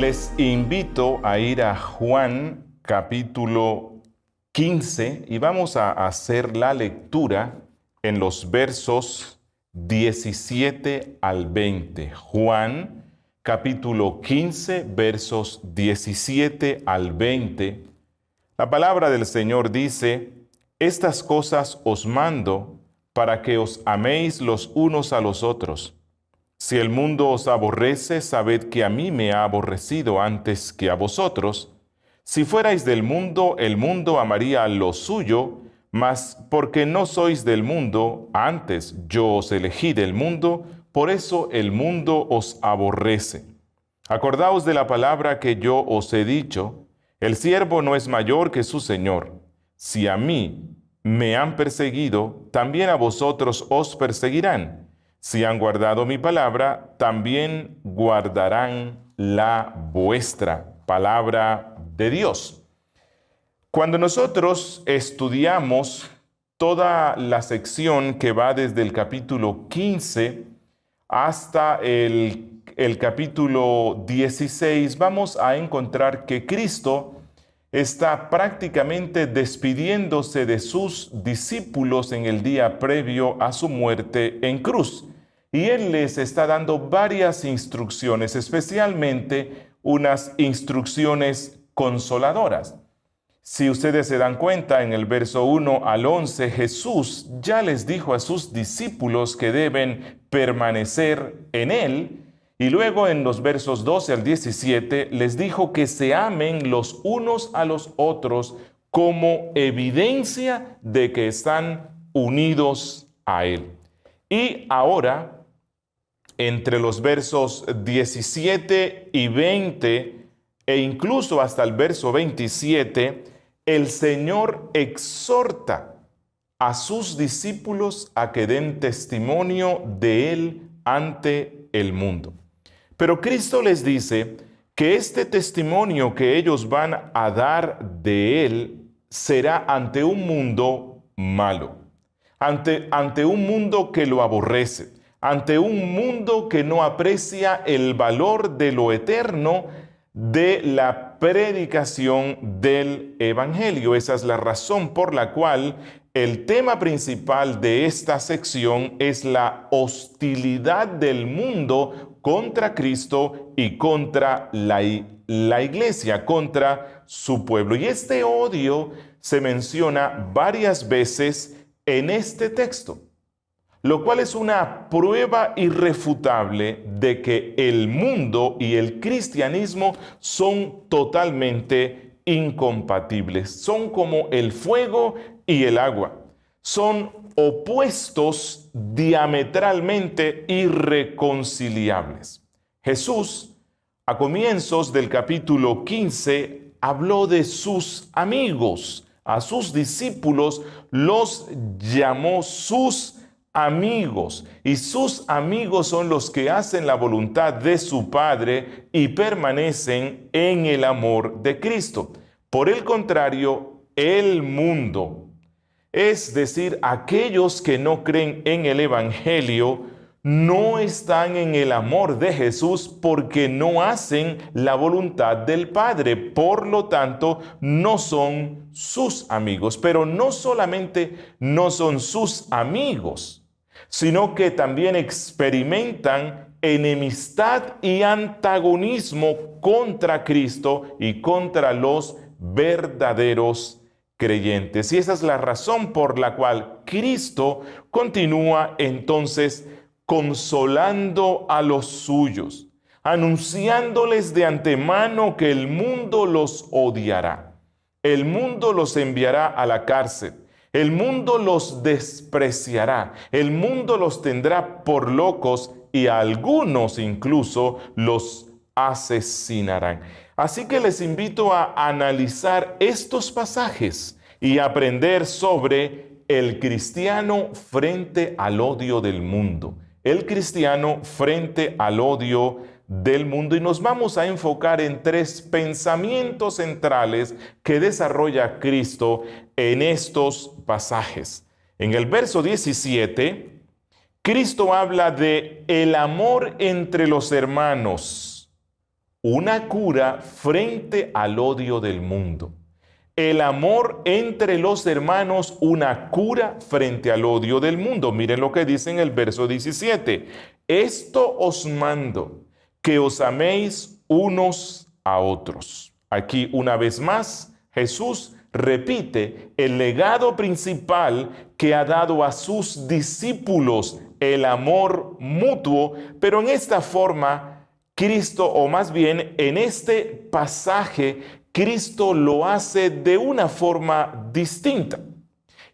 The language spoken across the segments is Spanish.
Les invito a ir a Juan capítulo 15 y vamos a hacer la lectura en los versos 17 al 20. Juan capítulo 15 versos 17 al 20. La palabra del Señor dice: estas cosas os mando para que os améis los unos a los otros. Si el mundo os aborrece, sabed que a mí me ha aborrecido antes que a vosotros. Si fuerais del mundo, el mundo amaría lo suyo, mas porque no sois del mundo, antes yo os elegí del mundo, por eso el mundo os aborrece. Acordaos de la palabra que yo os he dicho: el siervo no es mayor que su Señor. Si a mí me han perseguido, también a vosotros os perseguirán. Si han guardado mi palabra, también guardarán la vuestra. Palabra de Dios. Cuando nosotros estudiamos toda la sección que va desde el capítulo 15 hasta el capítulo 16, vamos a encontrar que Cristo está prácticamente despidiéndose de sus discípulos en el día previo a su muerte en cruz. Y Él les está dando varias instrucciones, especialmente unas instrucciones consoladoras. Si ustedes se dan cuenta, en el verso 1 al 11, Jesús ya les dijo a sus discípulos que deben permanecer en Él. Y luego en los versos 12 al 17 les dijo que se amen los unos a los otros como evidencia de que están unidos a Él. Y ahora, entre los versos 17 y 20 e incluso hasta el verso 27, el Señor exhorta a sus discípulos a que den testimonio de Él ante el mundo. Pero Cristo les dice que este testimonio que ellos van a dar de Él será ante un mundo malo, ante un mundo que lo aborrece, ante un mundo que no aprecia el valor de lo eterno de la predicación del Evangelio. Esa es la razón por la cual el tema principal de esta sección es la hostilidad del mundo contra Cristo y contra la iglesia, contra su pueblo. Y este odio se menciona varias veces en este texto, lo cual es una prueba irrefutable de que el mundo y el cristianismo son totalmente incompatibles. Son como el fuego y el agua. Son opuestos diametralmente irreconciliables. Jesús, a comienzos del capítulo 15, habló de sus amigos. A sus discípulos los llamó sus amigos, y sus amigos son los que hacen la voluntad de su Padre y permanecen en el amor de Cristo. Por el contrario, el mundo, es decir, aquellos que no creen en el Evangelio, no están en el amor de Jesús porque no hacen la voluntad del Padre. Por lo tanto, no son sus amigos. Pero no solamente no son sus amigos, sino que también experimentan enemistad y antagonismo contra Cristo y contra los verdaderos creyentes. Y esa es la razón por la cual Cristo continúa entonces consolando a los suyos, anunciándoles de antemano que el mundo los odiará. El mundo los enviará a la cárcel. El mundo los despreciará. El mundo los tendrá por locos y a algunos incluso los asesinarán. Así que les invito a analizar estos pasajes y aprender sobre el cristiano frente al odio del mundo. El cristiano frente al odio del mundo. Y nos vamos a enfocar en tres pensamientos centrales que desarrolla Cristo en estos pasajes. En el verso 17, Cristo habla de el amor entre los hermanos. una cura frente al odio del mundo. El amor entre los hermanos, una cura frente al odio del mundo. Miren lo que dice en el verso 17. Esto os mando, que os améis unos a otros. Aquí una vez más, Jesús repite el legado principal que ha dado a sus discípulos, el amor mutuo, pero en esta forma, Cristo, o más bien en este pasaje, Cristo lo hace de una forma distinta.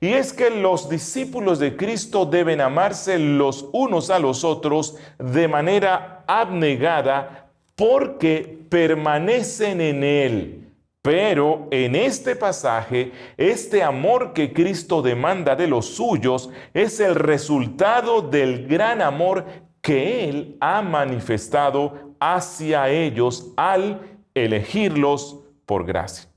Y es que los discípulos de Cristo deben amarse los unos a los otros de manera abnegada porque permanecen en Él. Pero en este pasaje, este amor que Cristo demanda de los suyos es el resultado del gran amor que Él ha manifestado hacia ellos al elegirlos por gracia.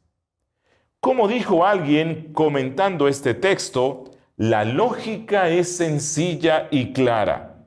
Como dijo alguien comentando este texto, la lógica es sencilla y clara.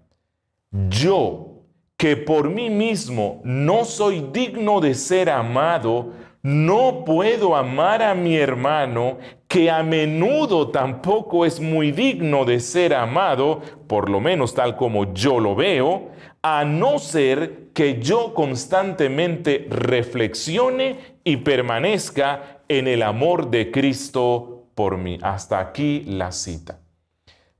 Yo, que por mí mismo no soy digno de ser amado, no puedo amar a mi hermano, que a menudo tampoco es muy digno de ser amado, por lo menos tal como yo lo veo, a no ser que yo constantemente reflexione y permanezca en el amor de Cristo por mí. Hasta aquí la cita.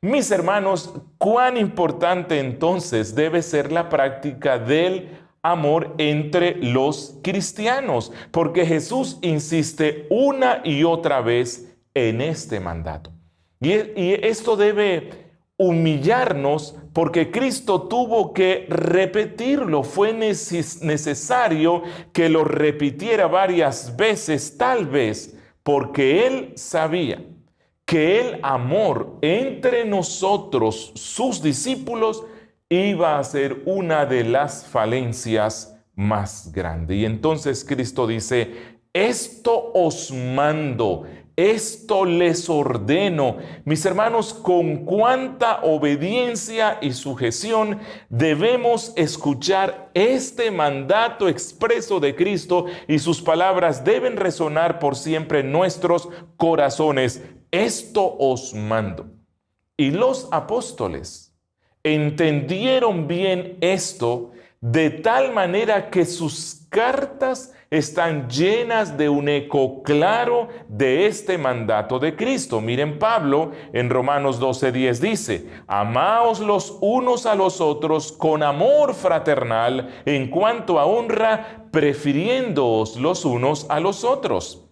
Mis hermanos, ¿cuán importante entonces debe ser la práctica del amor entre los cristianos? Porque Jesús insiste una y otra vez en este mandato. Y esto debe humillarnos porque Cristo tuvo que repetirlo. Fue necesario que lo repitiera varias veces, tal vez porque Él sabía que el amor entre nosotros, sus discípulos, iba a ser una de las falencias más grandes. Y entonces Cristo dice, esto os mando, esto les ordeno. Mis hermanos, con cuánta obediencia y sujeción debemos escuchar este mandato expreso de Cristo, y sus palabras deben resonar por siempre en nuestros corazones. Esto os mando. Y los apóstoles entendieron bien esto de tal manera que sus cartas están llenas de un eco claro de este mandato de Cristo. Miren, Pablo en Romanos 12:10 dice, amaos los unos a los otros con amor fraternal, en cuanto a honra, prefiriéndoos los unos a los otros.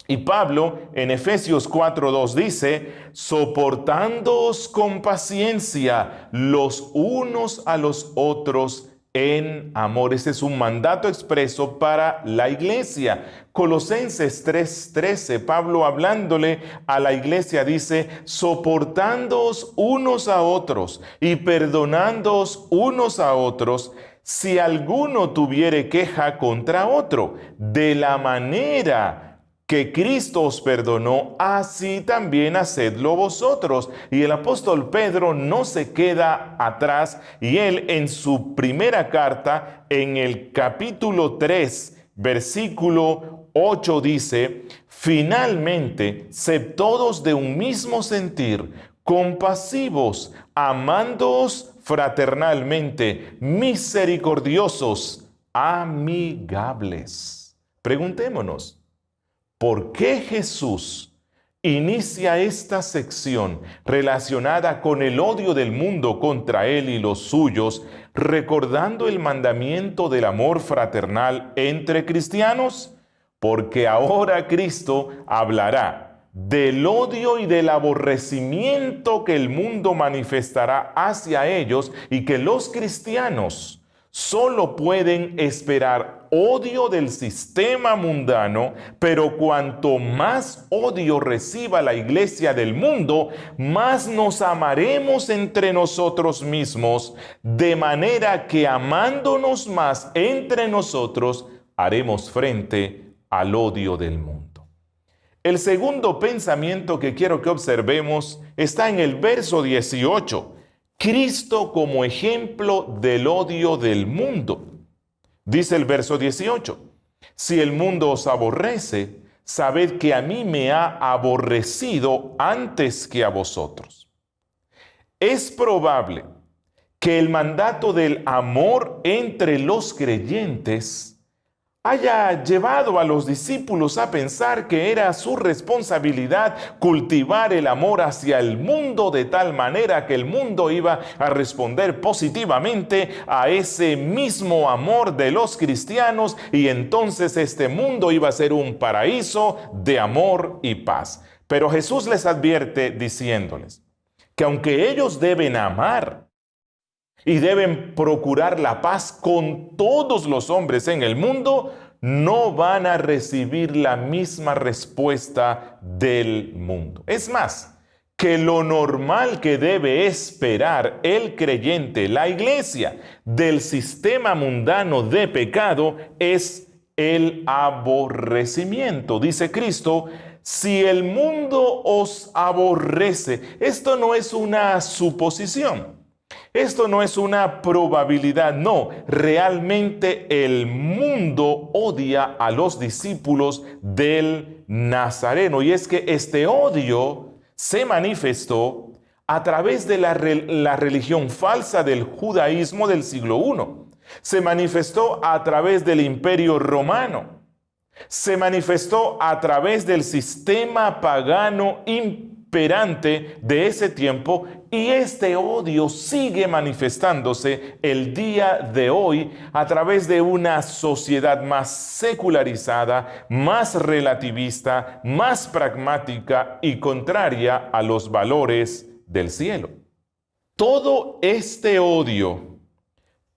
Y Pablo en Efesios 4:2 dice, soportándoos con paciencia los unos a los otros en amor. Ese es un mandato expreso para la iglesia. Colosenses 3:13, Pablo hablándole a la iglesia dice, soportándoos unos a otros y perdonándoos unos a otros, si alguno tuviere queja contra otro, de la manera que Cristo os perdonó, así también hacedlo vosotros. Y el apóstol Pedro no se queda atrás, y él en su primera carta, en el capítulo 3, versículo 8 dice, finalmente, sed todos de un mismo sentir, compasivos, amándoos fraternalmente, misericordiosos, amigables. Preguntémonos, ¿por qué Jesús inicia esta sección relacionada con el odio del mundo contra Él y los suyos, recordando el mandamiento del amor fraternal entre cristianos? Porque ahora Cristo hablará del odio y del aborrecimiento que el mundo manifestará hacia ellos, y que los cristianos solo pueden esperar odio del sistema mundano, pero cuanto más odio reciba la iglesia del mundo, más nos amaremos entre nosotros mismos, de manera que amándonos más entre nosotros, haremos frente al odio del mundo. El segundo pensamiento que quiero que observemos está en el verso 18. Cristo como ejemplo del odio del mundo. Dice el verso 18, si el mundo os aborrece, sabed que a mí me ha aborrecido antes que a vosotros. Es probable que el mandato del amor entre los creyentes haya llevado a los discípulos a pensar que era su responsabilidad cultivar el amor hacia el mundo de tal manera que el mundo iba a responder positivamente a ese mismo amor de los cristianos y entonces este mundo iba a ser un paraíso de amor y paz. Pero Jesús les advierte diciéndoles que aunque ellos deben amar y deben procurar la paz con todos los hombres en el mundo, no van a recibir la misma respuesta del mundo. Es más, que lo normal que debe esperar el creyente, la iglesia, del sistema mundano de pecado es el aborrecimiento. Dice Cristo, si el mundo os aborrece, esto no es una suposición. Esto no es una probabilidad, no, realmente el mundo odia a los discípulos del Nazareno. Y es que este odio se manifestó a través de la religión falsa del judaísmo del siglo I. Se manifestó a través del Imperio Romano. Se manifestó a través del sistema pagano imperante de ese tiempo y este odio sigue manifestándose el día de hoy a través de una sociedad más secularizada, más relativista, más pragmática y contraria a los valores del cielo. Todo este odio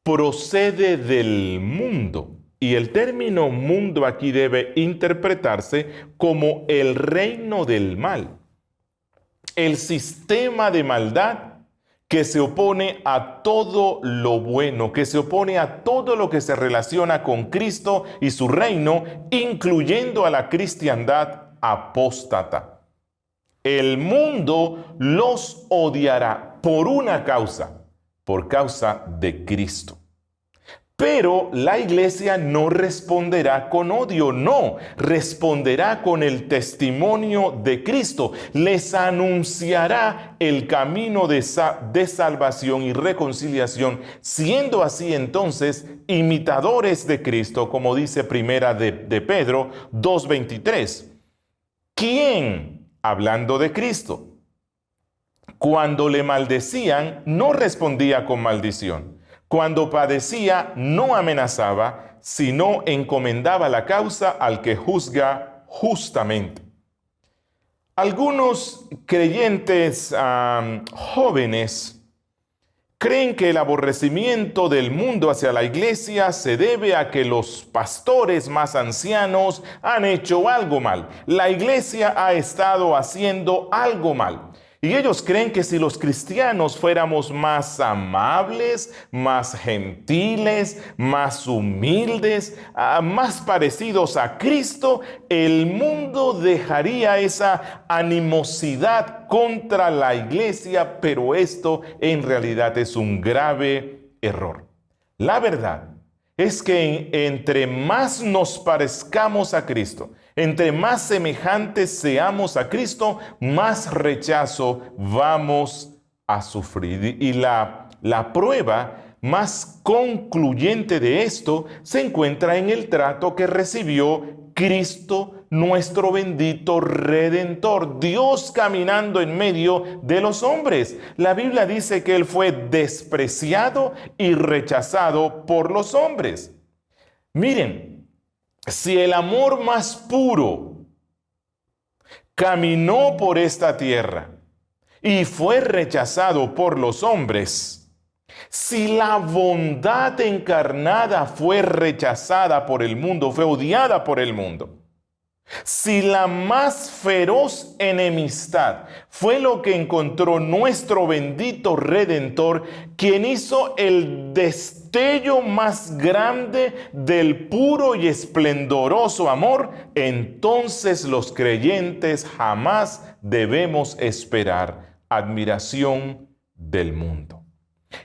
procede del mundo. Y el término mundo aquí debe interpretarse como el reino del mal, el sistema de maldad que se opone a todo lo bueno, que se opone a todo lo que se relaciona con Cristo y su reino, incluyendo a la cristiandad apóstata. El mundo los odiará por una causa, por causa de Cristo. Pero la iglesia no responderá con odio, no, responderá con el testimonio de Cristo. Les anunciará el camino de salvación y reconciliación, siendo así entonces imitadores de Cristo, como dice primera de Pedro 2:23. ¿Quién, hablando de Cristo, cuando le maldecían, no respondía con maldición? Cuando padecía, no amenazaba, sino encomendaba la causa al que juzga justamente. Algunos creyentes jóvenes creen que el aborrecimiento del mundo hacia la iglesia se debe a que los pastores más ancianos han hecho algo mal. La iglesia ha estado haciendo algo mal. Y ellos creen que si los cristianos fuéramos más amables, más gentiles, más humildes, más parecidos a Cristo, el mundo dejaría esa animosidad contra la iglesia, pero esto en realidad es un grave error. La verdad es que entre más nos parezcamos a Cristo, entre más semejantes seamos a Cristo, más rechazo vamos a sufrir. Y la prueba más concluyente de esto se encuentra en el trato que recibió Cristo, nuestro bendito Redentor, Dios caminando en medio de los hombres. La Biblia dice que Él fue despreciado y rechazado por los hombres. Miren, si el amor más puro caminó por esta tierra y fue rechazado por los hombres, si la bondad encarnada fue rechazada por el mundo, fue odiada por el mundo, si la más feroz enemistad fue lo que encontró nuestro bendito Redentor, quien hizo el destello más grande del puro y esplendoroso amor, entonces los creyentes jamás debemos esperar admiración del mundo.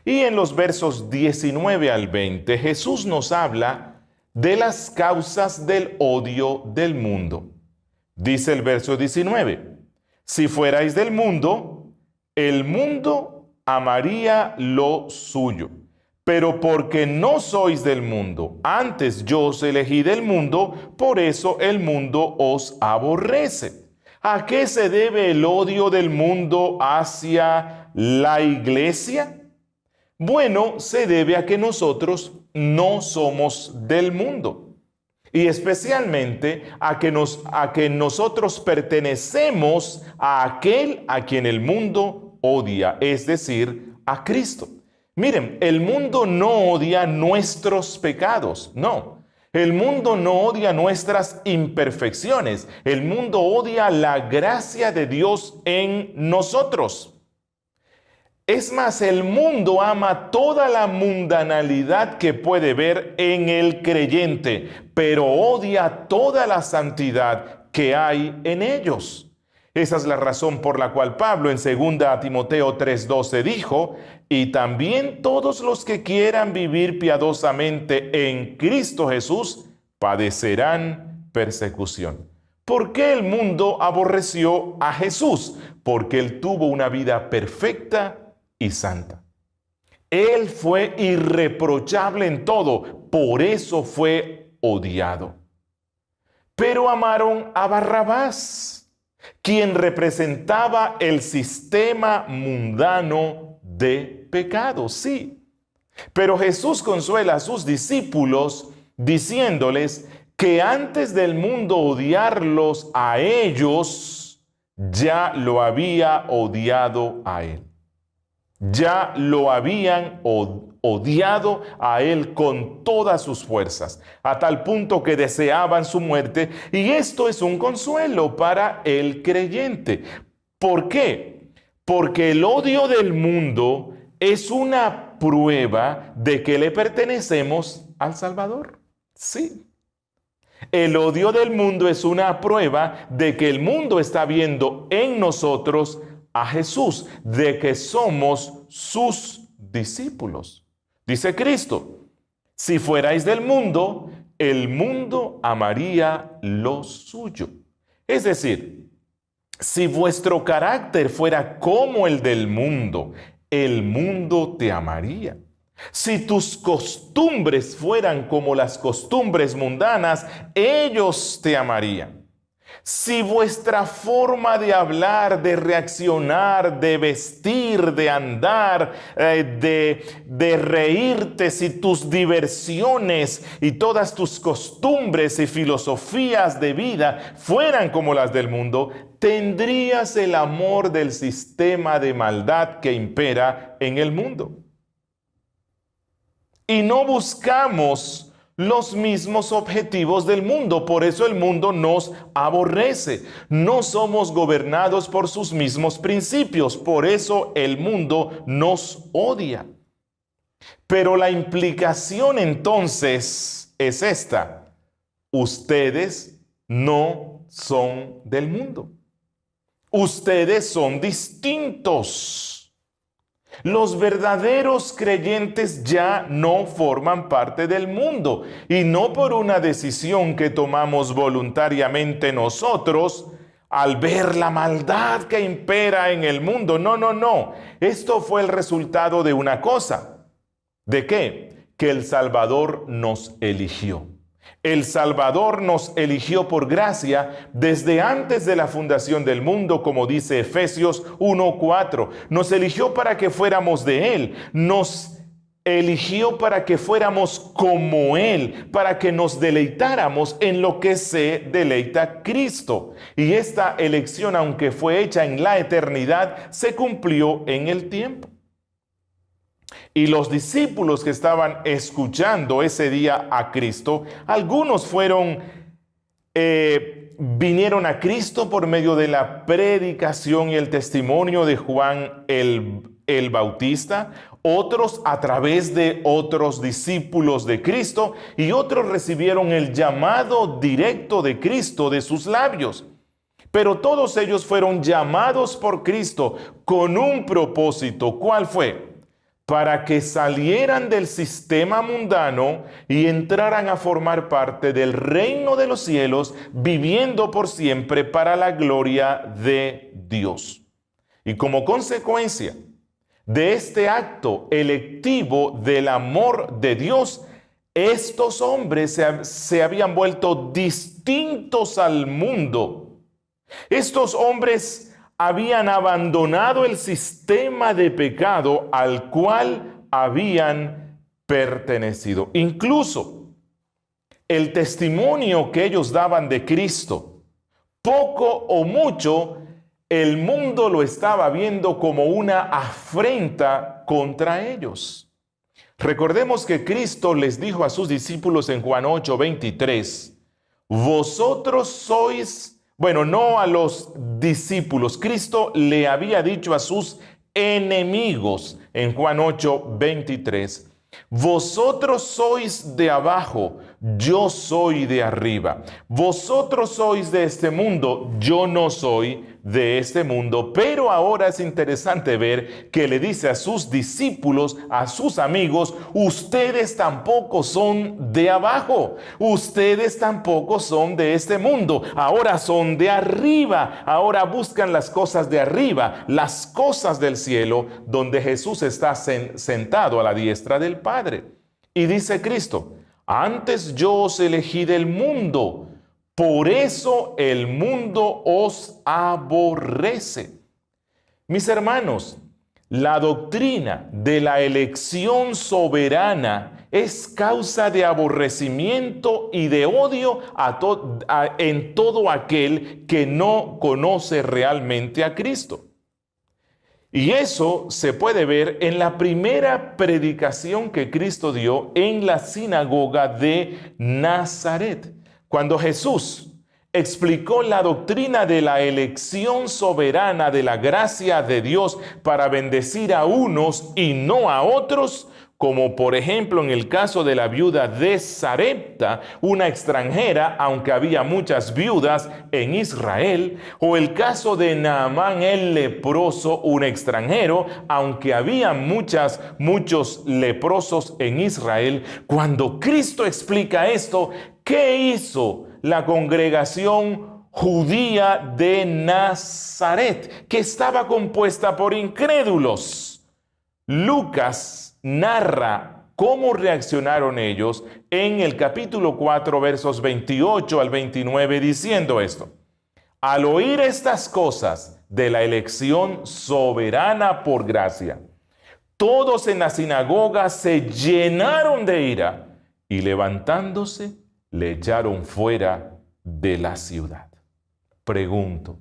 Y en los versos 19 al 20, Jesús nos habla de las causas del odio del mundo. Dice el verso 19, si fuerais del mundo, el mundo amaría lo suyo. Pero porque no sois del mundo, antes yo os elegí del mundo, por eso el mundo os aborrece. ¿A qué se debe el odio del mundo hacia la iglesia? Bueno, se debe a que nosotros no somos del mundo. Y especialmente a que nosotros pertenecemos a aquel a quien el mundo odia, es decir, a Cristo. Miren, el mundo no odia nuestros pecados, no. El mundo no odia nuestras imperfecciones. El mundo odia la gracia de Dios en nosotros. Es más, el mundo ama toda la mundanalidad que puede ver en el creyente, pero odia toda la santidad que hay en ellos. Esa es la razón por la cual Pablo en 2 Timoteo 3:12 dijo, y también todos los que quieran vivir piadosamente en Cristo Jesús padecerán persecución. ¿Por qué el mundo aborreció a Jesús? Porque él tuvo una vida perfecta y santa. Él fue irreprochable en todo, por eso fue odiado. Pero amaron a Barrabás, quien representaba el sistema mundano de pecado, sí. Pero Jesús consuela a sus discípulos diciéndoles que antes del mundo odiarlos a ellos, ya lo había odiado a él. Ya lo habían odiado a él con todas sus fuerzas, a tal punto que deseaban su muerte, y esto es un consuelo para el creyente. ¿Por qué? Porque el odio del mundo es una prueba de que le pertenecemos al Salvador. Sí. El odio del mundo es una prueba de que el mundo está viendo en nosotros a Jesús, de que somos sus discípulos. Dice Cristo, si fuerais del mundo, el mundo amaría lo suyo. Es decir, si vuestro carácter fuera como el del mundo, el mundo te amaría. Si tus costumbres fueran como las costumbres mundanas, ellos te amarían. Si vuestra forma de hablar, de reaccionar, de vestir, de andar, de reírte, si tus diversiones y todas tus costumbres y filosofías de vida fueran como las del mundo, tendrías el amor del sistema de maldad que impera en el mundo. Y no buscamos los mismos objetivos del mundo, por eso el mundo nos aborrece. No somos gobernados por sus mismos principios, por eso el mundo nos odia. Pero la implicación entonces es esta: ustedes no son del mundo. Ustedes son distintos. Los verdaderos creyentes ya no forman parte del mundo, y no por una decisión que tomamos voluntariamente nosotros al ver la maldad que impera en el mundo. No. Esto fue el resultado de una cosa. ¿De qué? Que el Salvador nos eligió. El Salvador nos eligió por gracia desde antes de la fundación del mundo, como dice Efesios 1:4. Nos eligió para que fuéramos de Él. Nos eligió para que fuéramos como Él, para que nos deleitáramos en lo que se deleita Cristo. Y esta elección, aunque fue hecha en la eternidad, se cumplió en el tiempo. Y los discípulos que estaban escuchando ese día a Cristo, algunos vinieron a Cristo por medio de la predicación y el testimonio de Juan el Bautista, otros a través de otros discípulos de Cristo, y otros recibieron el llamado directo de Cristo de sus labios. Pero todos ellos fueron llamados por Cristo con un propósito. ¿Cuál fue? para que salieran del sistema mundano y entraran a formar parte del reino de los cielos, viviendo por siempre para la gloria de Dios. Y como consecuencia de este acto electivo del amor de Dios, estos hombres se habían vuelto distintos al mundo. Estos hombres habían abandonado el sistema de pecado al cual habían pertenecido. Incluso el testimonio que ellos daban de Cristo, poco o mucho, el mundo lo estaba viendo como una afrenta contra ellos. Recordemos que Cristo les dijo a sus discípulos en Juan 8:23, vosotros sois, bueno, no a los discípulos, Cristo le había dicho a sus enemigos en Juan 8:23, vosotros sois de abajo, yo soy de arriba. Vosotros sois de este mundo, yo no soy de este mundo. Pero ahora es interesante ver que le dice a sus discípulos, a sus amigos, ustedes tampoco son de abajo, ustedes tampoco son de este mundo, ahora son de arriba, ahora buscan las cosas de arriba, las cosas del cielo, donde Jesús está sentado a la diestra del Padre. Y dice Cristo, antes yo os elegí del mundo, por eso el mundo os aborrece. Mis hermanos, la doctrina de la elección soberana es causa de aborrecimiento y de odio en todo aquel que no conoce realmente a Cristo. Y eso se puede ver en la primera predicación que Cristo dio en la sinagoga de Nazaret. Cuando Jesús explicó la doctrina de la elección soberana de la gracia de Dios para bendecir a unos y no a otros, como por ejemplo en el caso de la viuda de Sarepta, una extranjera, aunque había muchas viudas en Israel, o el caso de Naamán el leproso, un extranjero, aunque había muchos leprosos en Israel. Cuando Cristo explica esto, ¿qué hizo la congregación judía de Nazaret, que estaba compuesta por incrédulos? Lucas narra cómo reaccionaron ellos en el capítulo 4, versos 28 al 29, diciendo esto: al oír estas cosas de la elección soberana por gracia, todos en la sinagoga se llenaron de ira y levantándose le echaron fuera de la ciudad. Pregunto,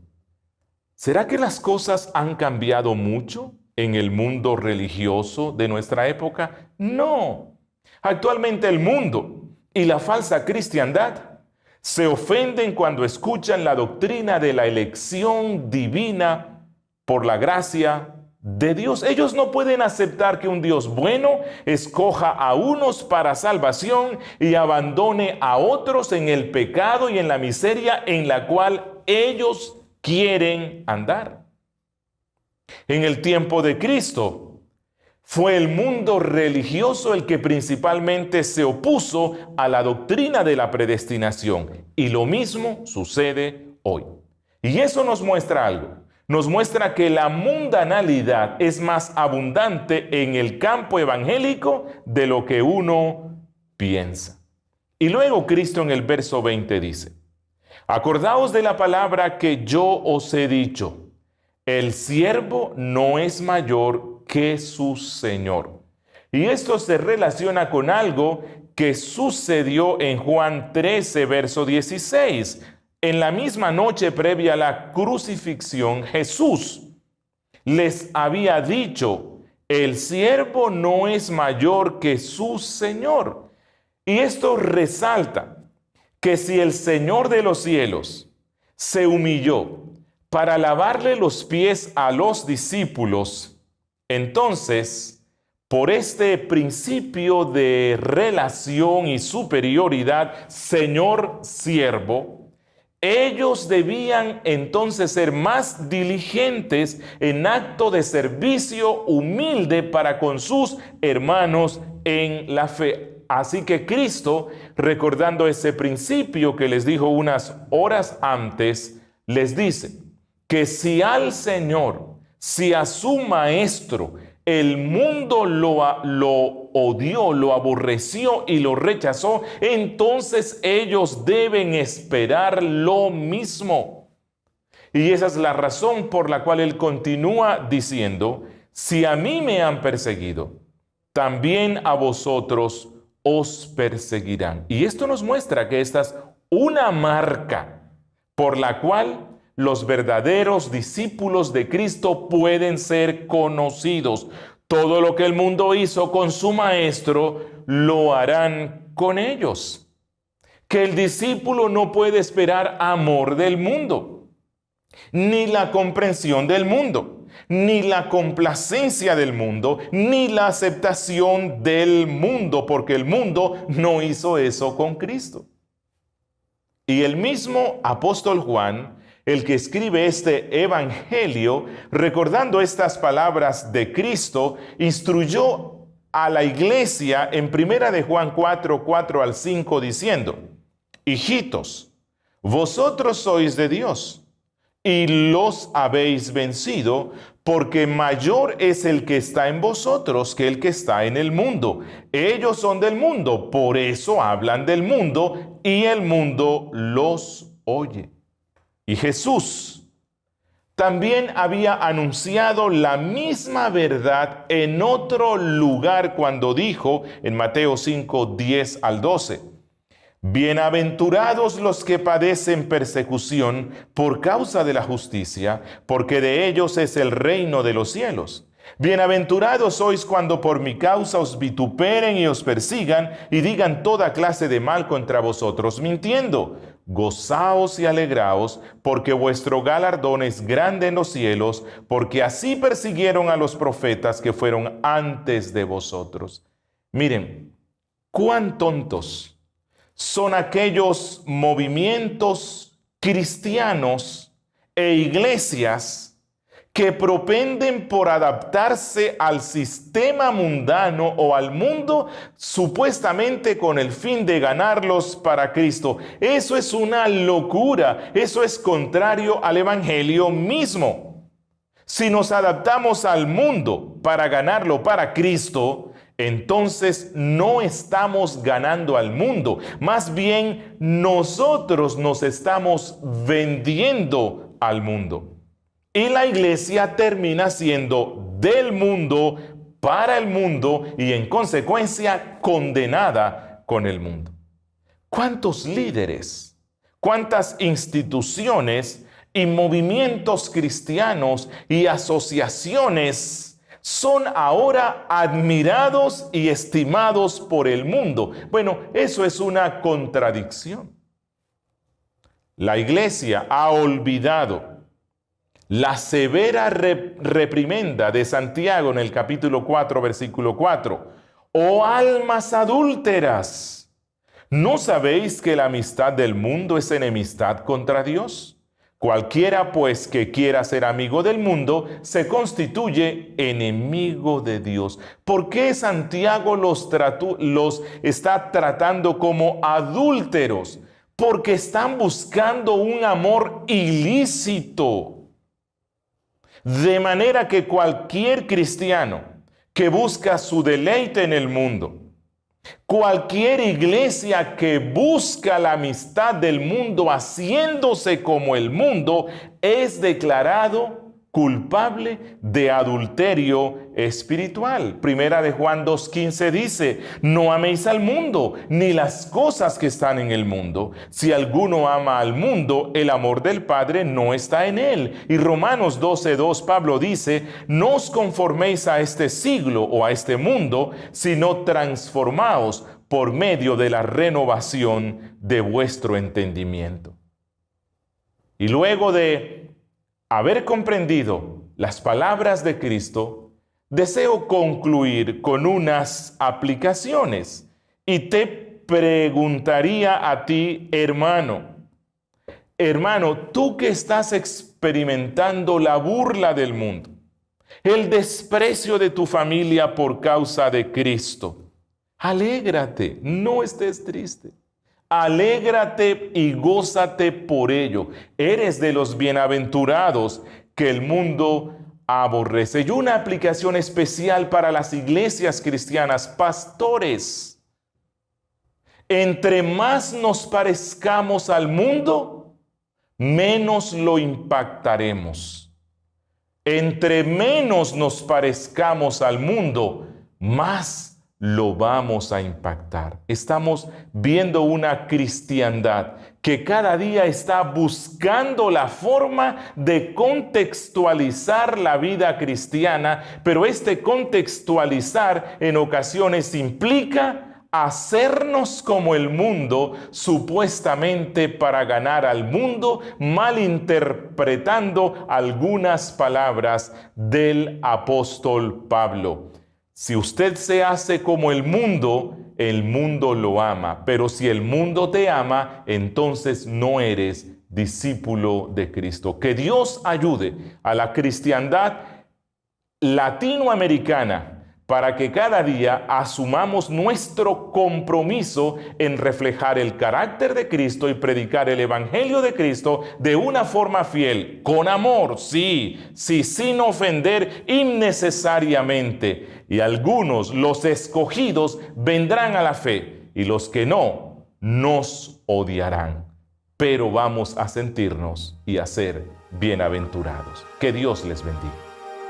¿será que las cosas han cambiado mucho en el mundo religioso de nuestra época? No. Actualmente el mundo y la falsa cristiandad se ofenden cuando escuchan la doctrina de la elección divina por la gracia de Dios. Ellos no pueden aceptar que un Dios bueno escoja a unos para salvación y abandone a otros en el pecado y en la miseria en la cual ellos quieren andar. En el tiempo de Cristo, fue el mundo religioso el que principalmente se opuso a la doctrina de la predestinación. Y lo mismo sucede hoy. Y eso nos muestra algo. Nos muestra que la mundanalidad es más abundante en el campo evangélico de lo que uno piensa. Y luego Cristo en el verso 20 dice: acordaos de la palabra que yo os he dicho. El siervo no es mayor que su Señor. Y esto se relaciona con algo que sucedió en Juan 13, verso 16. En la misma noche previa a la crucifixión, Jesús les había dicho: el siervo no es mayor que su Señor. Y esto resalta que si el Señor de los cielos se humilló para lavarle los pies a los discípulos, entonces, por este principio de relación y superioridad, Señor-siervo, Ellos debían entonces ser más diligentes en acto de servicio humilde para con sus hermanos en la fe. Así que Cristo, recordando ese principio que les dijo unas horas antes, les dice que si al Señor, si a su Maestro, el mundo lo odió, lo aborreció y lo rechazó, entonces ellos deben esperar lo mismo. Y esa es la razón por la cual él continúa diciendo, si a mí me han perseguido, también a vosotros os perseguirán. Y esto nos muestra que esta es una marca por la cual los verdaderos discípulos de Cristo pueden ser conocidos. Todo lo que el mundo hizo con su maestro, lo harán con ellos. Que el discípulo no puede esperar amor del mundo, ni la comprensión del mundo, ni la complacencia del mundo, ni la aceptación del mundo, porque el mundo no hizo eso con Cristo. Y el mismo apóstol Juan, el que escribe este evangelio, recordando estas palabras de Cristo, instruyó a la iglesia en 1 Juan 4, 4 al 5, diciendo, hijitos, vosotros sois de Dios y los habéis vencido, porque mayor es el que está en vosotros que el que está en el mundo. Ellos son del mundo, por eso hablan del mundo y el mundo los oye. Y Jesús también había anunciado la misma verdad en otro lugar cuando dijo en Mateo 5, 10 al 12, bienaventurados los que padecen persecución por causa de la justicia, porque de ellos es el reino de los cielos. Bienaventurados sois cuando por mi causa os vituperen y os persigan y digan toda clase de mal contra vosotros mintiendo. Gozaos y alegraos, porque vuestro galardón es grande en los cielos, porque así persiguieron a los profetas que fueron antes de vosotros. Miren, cuán tontos son aquellos movimientos cristianos e iglesias que propenden por adaptarse al sistema mundano o al mundo supuestamente con el fin de ganarlos para Cristo. Eso es una locura, eso es contrario al evangelio mismo. Si nos adaptamos al mundo para ganarlo para Cristo, entonces no estamos ganando al mundo, más bien nosotros nos estamos vendiendo al mundo. Y la iglesia termina siendo del mundo, para el mundo y en consecuencia condenada con el mundo. ¿Cuántos líderes, cuántas instituciones y movimientos cristianos y asociaciones son ahora admirados y estimados por el mundo? Bueno, eso es una contradicción. La iglesia ha olvidado la severa reprimenda de Santiago en el capítulo 4, versículo 4. ¡Oh almas adúlteras! ¿No sabéis que la amistad del mundo es enemistad contra Dios? Cualquiera pues que quiera ser amigo del mundo se constituye enemigo de Dios. ¿Por qué Santiago los está tratando como adúlteros? Porque están buscando un amor ilícito. De manera que cualquier cristiano que busca su deleite en el mundo, cualquier iglesia que busca la amistad del mundo haciéndose como el mundo, es declarado culpable de adulterio espiritual. Primera de Juan 2:15 dice, no améis al mundo, ni las cosas que están en el mundo. Si alguno ama al mundo, el amor del Padre no está en él. Y Romanos 12:2, Pablo dice, no os conforméis a este siglo o a este mundo, sino transformaos por medio de la renovación de vuestro entendimiento. Y luego de haber comprendido las palabras de Cristo, deseo concluir con unas aplicaciones y te preguntaría a ti, hermano, Hermano, tú que estás experimentando la burla del mundo, el desprecio de tu familia por causa de Cristo, alégrate, no estés triste. Alégrate y gózate por ello. Eres de los bienaventurados que el mundo aborrece. Y una aplicación especial para las iglesias cristianas, pastores. Entre más nos parezcamos al mundo, menos lo impactaremos. Entre menos nos parezcamos al mundo, más lo vamos a impactar. Estamos viendo una cristiandad que cada día está buscando la forma de contextualizar la vida cristiana, pero este contextualizar en ocasiones implica hacernos como el mundo, supuestamente para ganar al mundo, malinterpretando algunas palabras del apóstol Pablo. Si usted se hace como el mundo lo ama, pero si el mundo te ama, entonces no eres discípulo de Cristo. Que Dios ayude a la cristiandad latinoamericana para que cada día asumamos nuestro compromiso en reflejar el carácter de Cristo y predicar el Evangelio de Cristo de una forma fiel, con amor, sí, sin ofender innecesariamente. Y algunos, los escogidos, vendrán a la fe, y los que no, nos odiarán. Pero vamos a sentirnos y a ser bienaventurados. Que Dios les bendiga.